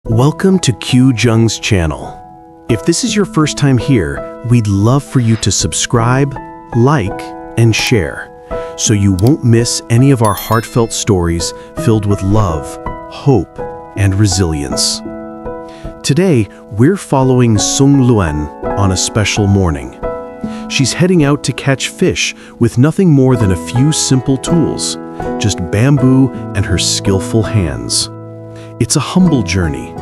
Welcome to Q Jung's channel. If this is your first time here, we'd love for you to subscribe, like, and share, so you won't miss any of our heartfelt stories filled with love, hope, and resilience. Today, we're following Sung Luyen on a special morning. She's heading out to catch fish with nothing more than a few simple tools, just bamboo and her skillful hands. It's a humble journey,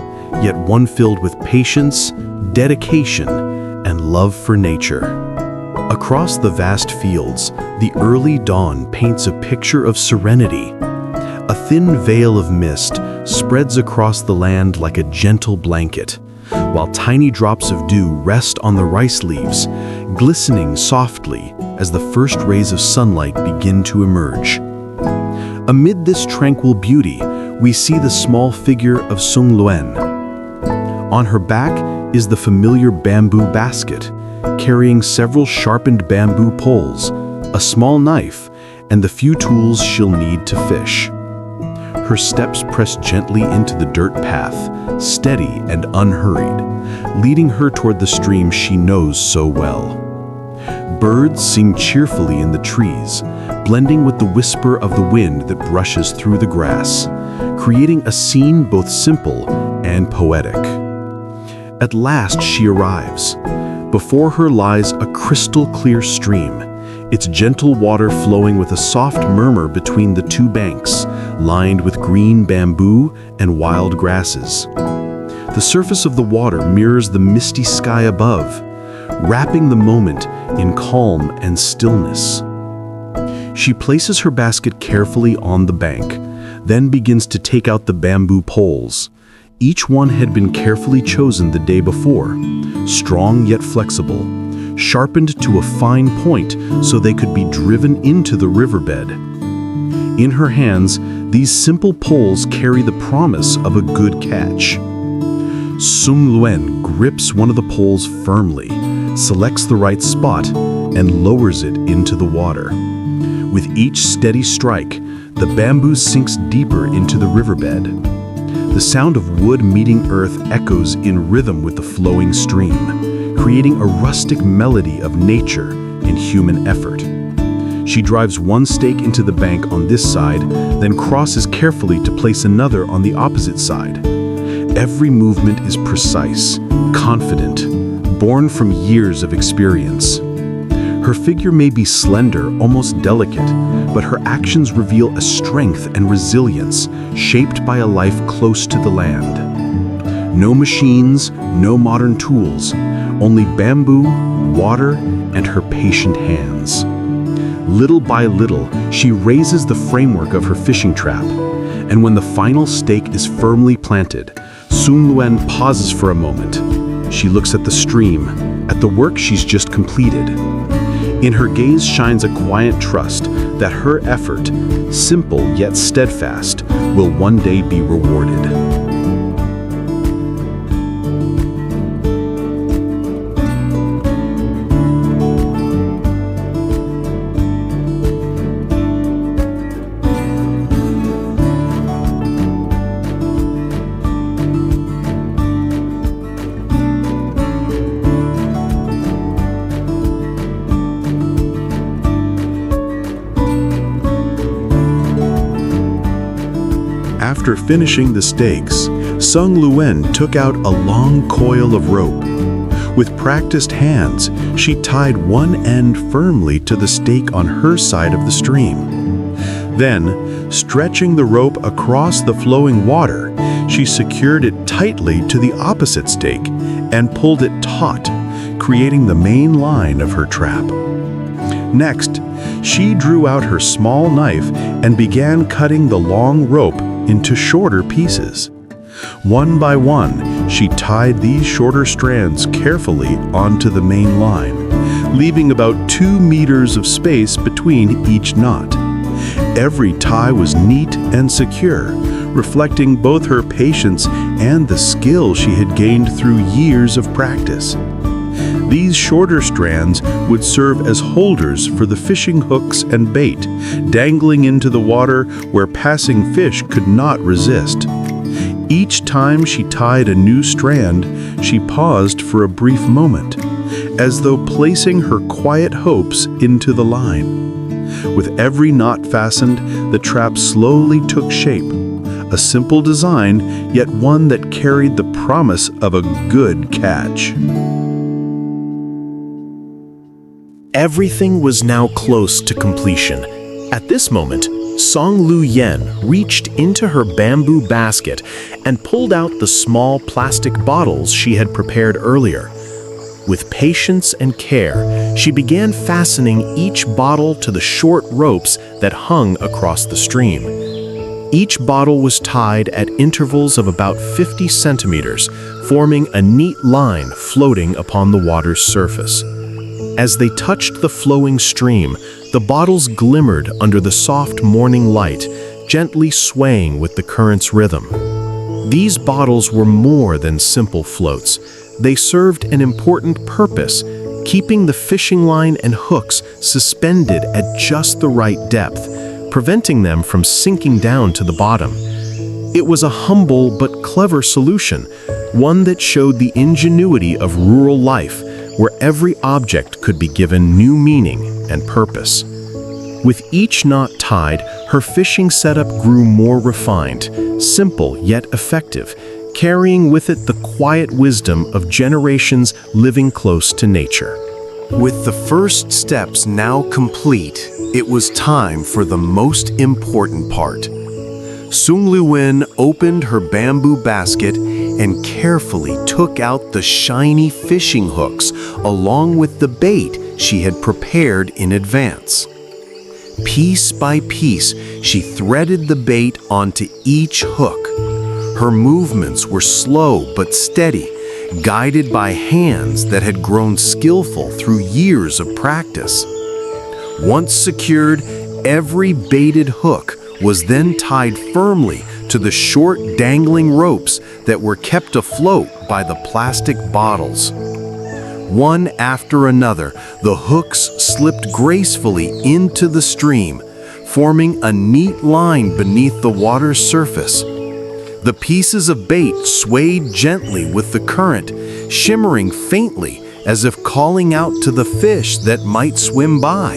yet one filled with patience, dedication, and love for nature. Across the vast fields, the early dawn paints a picture of serenity. A thin veil of mist spreads across the land like a gentle blanket, while tiny drops of dew rest on the rice leaves, glistening softly as the first rays of sunlight begin to emerge. Amid this tranquil beauty, we see the small figure of Sung Luyen. On her back is the familiar bamboo basket, carrying several sharpened bamboo poles, a small knife, and the few tools she'll need to fish. Her steps press gently into the dirt path, steady and unhurried, leading her toward the stream she knows so well. Birds sing cheerfully in the trees, blending with the whisper of the wind that brushes through the grass, creating a scene both simple and poetic. At last she arrives. Before her lies a crystal-clear stream, its gentle water flowing with a soft murmur between the two banks, lined with green bamboo and wild grasses. The surface of the water mirrors the misty sky above, wrapping the moment in calm and stillness. She places her basket carefully on the bank, then begins to take out the bamboo poles. Each one had been carefully chosen the day before, strong yet flexible, sharpened to a fine point so they could be driven into the riverbed. In her hands, these simple poles carry the promise of a good catch. Sung Luyen grips one of the poles firmly, selects the right spot, and lowers it into the water. With each steady strike, the bamboo sinks deeper into the riverbed. The sound of wood meeting earth echoes in rhythm with the flowing stream, creating a rustic melody of nature and human effort. She drives one stake into the bank on this side, then crosses carefully to place another on the opposite side. Every movement is precise, confident, born from years of experience. Her figure may be slender, almost delicate, but her actions reveal a strength and resilience shaped by a life close to the land. No machines, no modern tools, only bamboo, water, and her patient hands. Little by little, she raises the framework of her fishing trap, and when the final stake is firmly planted, Sung Luyen pauses for a moment. She looks at the stream, at the work she's just completed. In her gaze shines a quiet trust that her effort, simple yet steadfast, will one day be rewarded. After finishing the stakes, Sung Luyen took out a long coil of rope. With practiced hands, she tied one end firmly to the stake on her side of the stream. Then, stretching the rope across the flowing water, she secured it tightly to the opposite stake and pulled it taut, creating the main line of her trap. Next, she drew out her small knife and began cutting the long rope into shorter pieces. One by one, she tied these shorter strands carefully onto the main line, leaving about 2 meters of space between each knot. Every tie was neat and secure, reflecting both her patience and the skill she had gained through years of practice. These shorter strands would serve as holders for the fishing hooks and bait, dangling into the water where passing fish could not resist. Each time she tied a new strand, she paused for a brief moment, as though placing her quiet hopes into the line. With every knot fastened, the trap slowly took shape. A simple design, yet one that carried the promise of a good catch. Everything was now close to completion. At this moment, Sung Luyen reached into her bamboo basket and pulled out the small plastic bottles she had prepared earlier. With patience and care, she began fastening each bottle to the short ropes that hung across the stream. Each bottle was tied at intervals of about 50 centimeters, forming a neat line floating upon the water's surface. As they touched the flowing stream, the bottles glimmered under the soft morning light, gently swaying with the current's rhythm. These bottles were more than simple floats. They served an important purpose, keeping the fishing line and hooks suspended at just the right depth, preventing them from sinking down to the bottom. It was a humble but clever solution, one that showed the ingenuity of rural life, where every object could be given new meaning and purpose. With each knot tied, her fishing setup grew more refined, simple yet effective, carrying with it the quiet wisdom of generations living close to nature. With the first steps now complete, it was time for the most important part. Sung Luyen opened her bamboo basket and carefully took out the shiny fishing hooks along with the bait she had prepared in advance. Piece by piece, she threaded the bait onto each hook. Her movements were slow but steady, guided by hands that had grown skillful through years of practice. Once secured, every baited hook was then tied firmly to the short dangling ropes that were kept afloat by the plastic bottles. One after another, the hooks slipped gracefully into the stream, forming a neat line beneath the water's surface. The pieces of bait swayed gently with the current, shimmering faintly as if calling out to the fish that might swim by.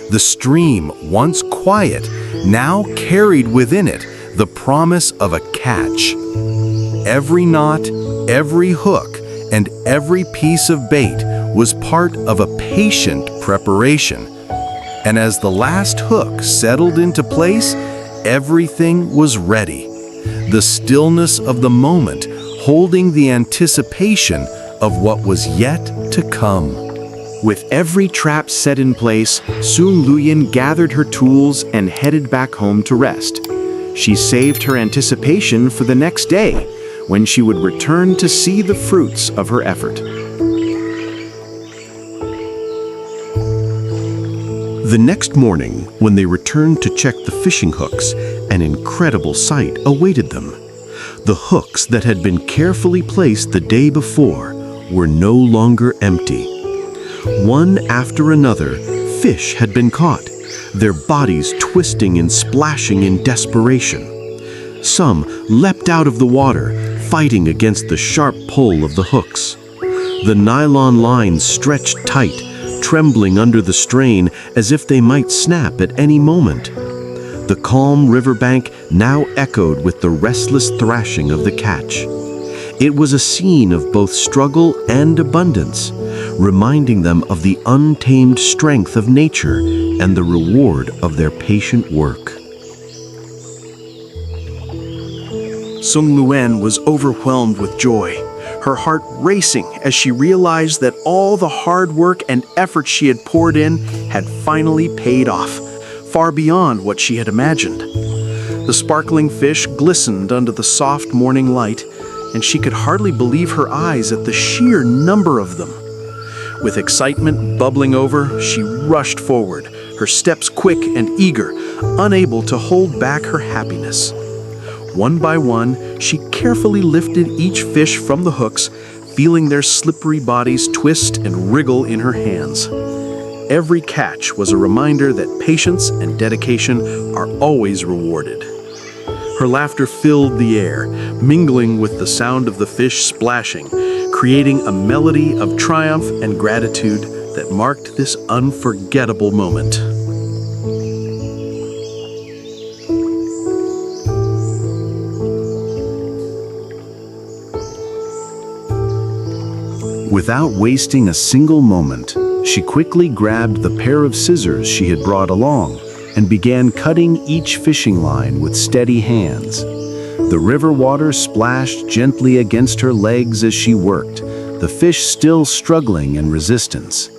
The stream, once quiet, now carried within it the promise of a catch. Every knot, every hook, and every piece of bait was part of a patient preparation. And as the last hook settled into place, everything was ready. The stillness of the moment, holding the anticipation of what was yet to come. With every trap set in place, Sung Luyen gathered her tools and headed back home to rest. She saved her anticipation for the next day, when she would return to see the fruits of her effort. The next morning, when they returned to check the fishing hooks, an incredible sight awaited them. The hooks that had been carefully placed the day before were no longer empty. One after another, fish had been caught, their bodies twisting and splashing in desperation. Some leapt out of the water, fighting against the sharp pull of the hooks. The nylon lines stretched tight, trembling under the strain as if they might snap at any moment. The calm riverbank now echoed with the restless thrashing of the catch. It was a scene of both struggle and abundance, reminding them of the untamed strength of nature and the reward of their patient work. Sung Luyen was overwhelmed with joy, her heart racing as she realized that all the hard work and effort she had poured in had finally paid off, far beyond what she had imagined. The sparkling fish glistened under the soft morning light, and she could hardly believe her eyes at the sheer number of them. With excitement bubbling over, she rushed forward, her steps quick and eager, unable to hold back her happiness. One by one, she carefully lifted each fish from the hooks, feeling their slippery bodies twist and wriggle in her hands. Every catch was a reminder that patience and dedication are always rewarded. Her laughter filled the air, mingling with the sound of the fish splashing, creating a melody of triumph and gratitude that marked this unforgettable moment. Without wasting a single moment, she quickly grabbed the pair of scissors she had brought along and began cutting each fishing line with steady hands. The river water splashed gently against her legs as she worked, the fish still struggling in resistance.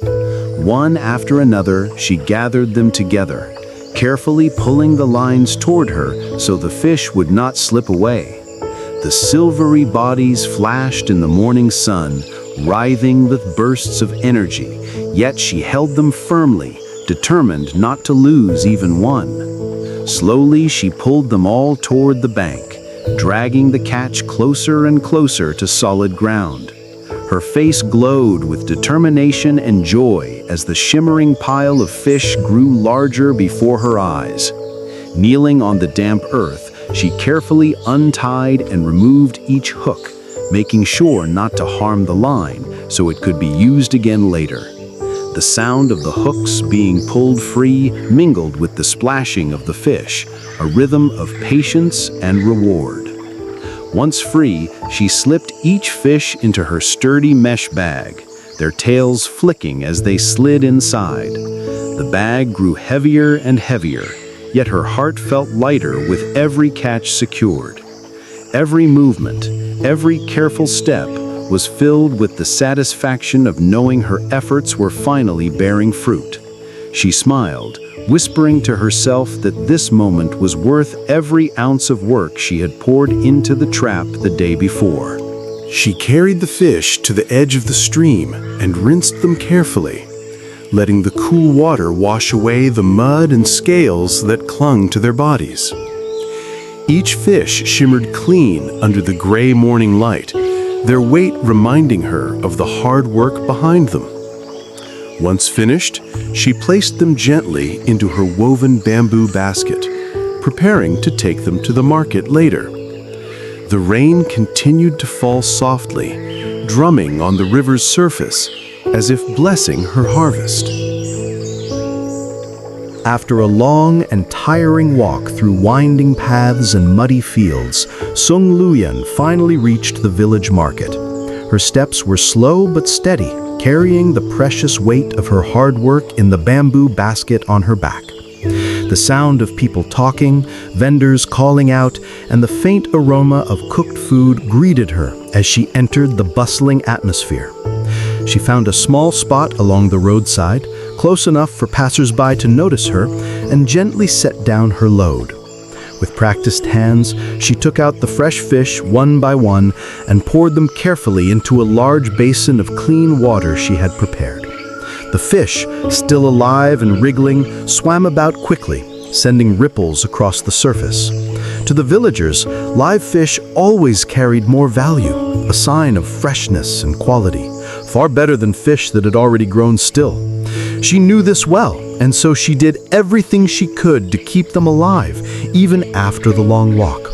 One after another, she gathered them together, carefully pulling the lines toward her so the fish would not slip away. The silvery bodies flashed in the morning sun, writhing with bursts of energy, yet she held them firmly, determined not to lose even one. Slowly she pulled them all toward the bank, dragging the catch closer and closer to solid ground. Her face glowed with determination and joy as the shimmering pile of fish grew larger before her eyes. Kneeling on the damp earth, she carefully untied and removed each hook, making sure not to harm the line so it could be used again later. The sound of the hooks being pulled free mingled with the splashing of the fish, a rhythm of patience and reward. Once free, she slipped each fish into her sturdy mesh bag, their tails flicking as they slid inside. The bag grew heavier and heavier, yet her heart felt lighter with every catch secured. Every movement, every careful step was filled with the satisfaction of knowing her efforts were finally bearing fruit. She smiled, whispering to herself that this moment was worth every ounce of work she had poured into the trap the day before. She carried the fish to the edge of the stream and rinsed them carefully, letting the cool water wash away the mud and scales that clung to their bodies. Each fish shimmered clean under the gray morning light, their weight reminding her of the hard work behind them. Once finished, she placed them gently into her woven bamboo basket, preparing to take them to the market later. The rain continued to fall softly, drumming on the river's surface as if blessing her harvest. After a long and tiring walk through winding paths and muddy fields, Sung Luyen finally reached the village market. Her steps were slow but steady, carrying the precious weight of her hard work in the bamboo basket on her back. The sound of people talking, vendors calling out, and the faint aroma of cooked food greeted her as she entered the bustling atmosphere. She found a small spot along the roadside, close enough for passers-by to notice her, and gently set down her load. With practiced hands, she took out the fresh fish one by one and poured them carefully into a large basin of clean water she had prepared. The fish, still alive and wriggling, swam about quickly, sending ripples across the surface. To the villagers, live fish always carried more value, a sign of freshness and quality, far better than fish that had already grown still. She knew this well, and so she did everything she could to keep them alive, even after the long walk.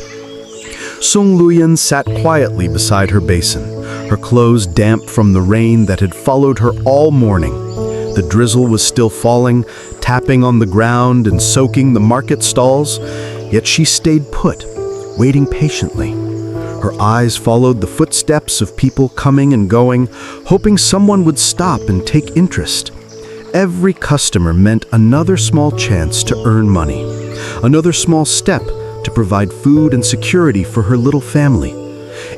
Sung Luyen sat quietly beside her basin, her clothes damp from the rain that had followed her all morning. The drizzle was still falling, tapping on the ground and soaking the market stalls, yet she stayed put, waiting patiently. Her eyes followed the footsteps of people coming and going, hoping someone would stop and take interest. Every customer meant another small chance to earn money, another small step to provide food and security for her little family.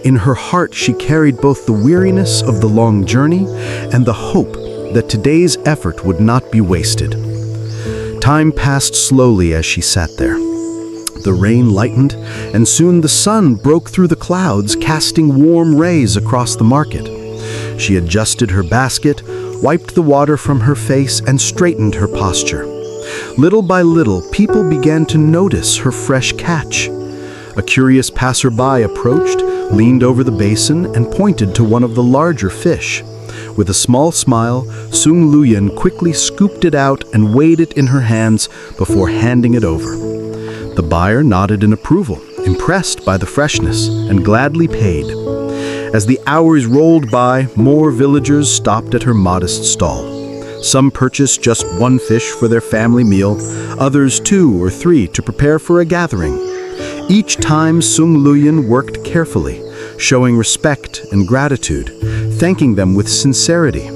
In her heart, she carried both the weariness of the long journey and the hope that today's effort would not be wasted. Time passed slowly as she sat there. The rain lightened, and soon the sun broke through the clouds, casting warm rays across the market. She adjusted her basket, wiped the water from her face, and straightened her posture. Little by little, people began to notice her fresh catch. A curious passerby approached, leaned over the basin, and pointed to one of the larger fish. With a small smile, Sung Luyen quickly scooped it out and weighed it in her hands before handing it over. The buyer nodded in approval, impressed by the freshness, and gladly paid. As the hours rolled by, more villagers stopped at her modest stall. Some purchased just one fish for their family meal, others 2 or 3 to prepare for a gathering. Each time Sung Luyen worked carefully, showing respect and gratitude, thanking them with sincerity.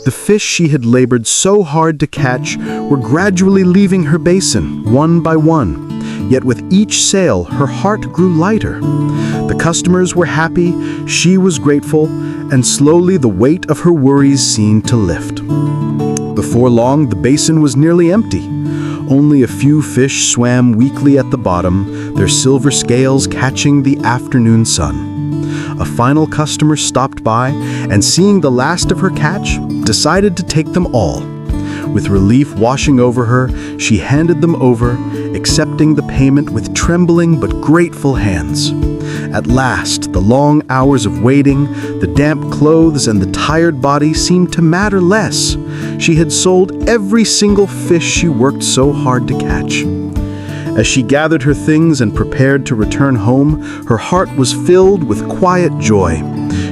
The fish she had labored so hard to catch were gradually leaving her basin, one by one. Yet with each sale, her heart grew lighter. The customers were happy, she was grateful, and slowly the weight of her worries seemed to lift. Before long, the basin was nearly empty. Only a few fish swam weakly at the bottom, their silver scales catching the afternoon sun. A final customer stopped by and, seeing the last of her catch, decided to take them all. With relief washing over her, she handed them over, accepting the payment with trembling but grateful hands. At last, the long hours of waiting, the damp clothes, and the tired body seemed to matter less. She had sold every single fish she worked so hard to catch. As she gathered her things and prepared to return home, her heart was filled with quiet joy.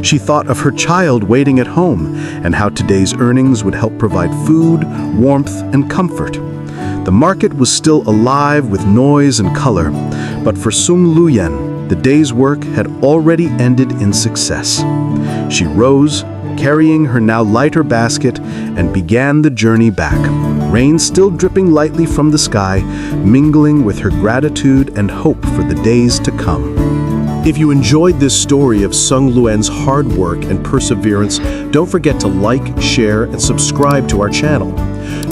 She thought of her child waiting at home and how today's earnings would help provide food, warmth, and comfort. The market was still alive with noise and color, but for Sung Luyen, the day's work had already ended in success. She rose, carrying her now lighter basket, and began the journey back, rain still dripping lightly from the sky, mingling with her gratitude and hope for the days to come. If you enjoyed this story of Sung Luyen's hard work and perseverance, don't forget to like, share, and subscribe to our channel.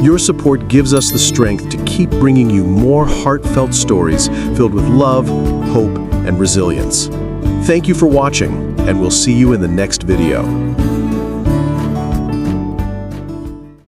Your support gives us the strength to keep bringing you more heartfelt stories filled with love, hope, and resilience. Thank you for watching, and we'll see you in the next video.